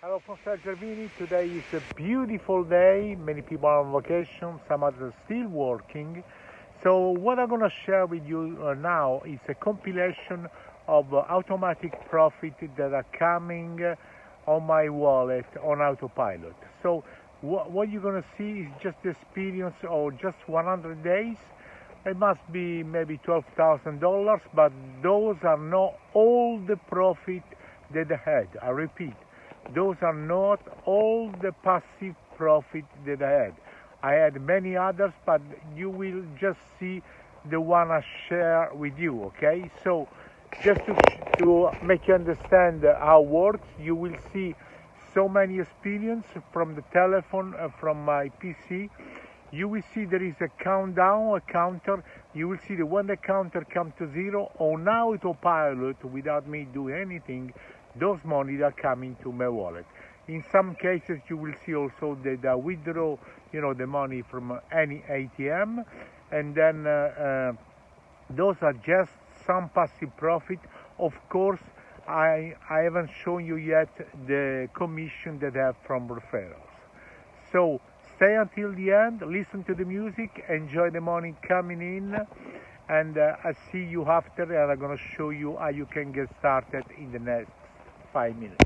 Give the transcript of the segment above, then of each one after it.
Hello from Germany. Today is a beautiful day. Many people are on vacation, some others are still working. So what I'm going to share with you now is a compilation of automatic profit that are coming on my wallet on autopilot. So what you're going to see is just the experience of just 100 days. It must be maybe $12,000, but those are not all the profit that I had. I repeat, those are not all the passive profit that I had. I had many others, but you will just see the one I share with you, okay? So just to make you understand how it works, you will see so many experience from the telephone, from my PC. You will see there is a countdown, a counter. You will see that when the counter comes to zero, on autopilot, without me doing anything, those money are coming to my wallet. In some cases, you will see also that I withdraw, the money from any ATM, and then those are just some passive profit. Of course, I haven't shown you yet the commission that I have from referrals. So stay until the end, listen to the music, enjoy the money coming in, and I'll see you after, and I'm going to show you how you can get started in the next 5 minutes.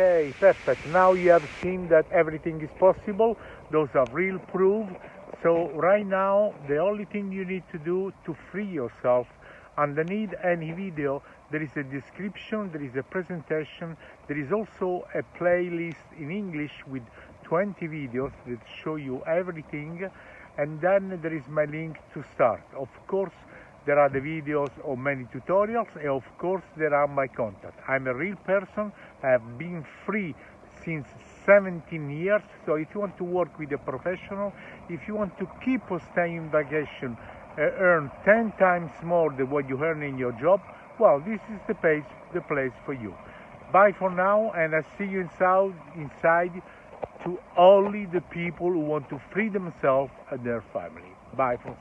Okay, perfect. Now you have seen that everything is possible. Those are real proof. So right now, the only thing you need to do to free yourself, underneath any video, there is a description, there is a presentation, there is also a playlist in English with 20 videos that show you everything, and then there is my link to start. Of course, there are the videos of many tutorials, and of course there are my contacts. I'm a real person. I have been free since 17 years, so if you want to work with a professional, if you want to keep on staying in vacation, earn 10 times more than what you earn in your job, well, this is the place for you. Bye for now, and I see you inside to only the people who want to free themselves and their family. Bye from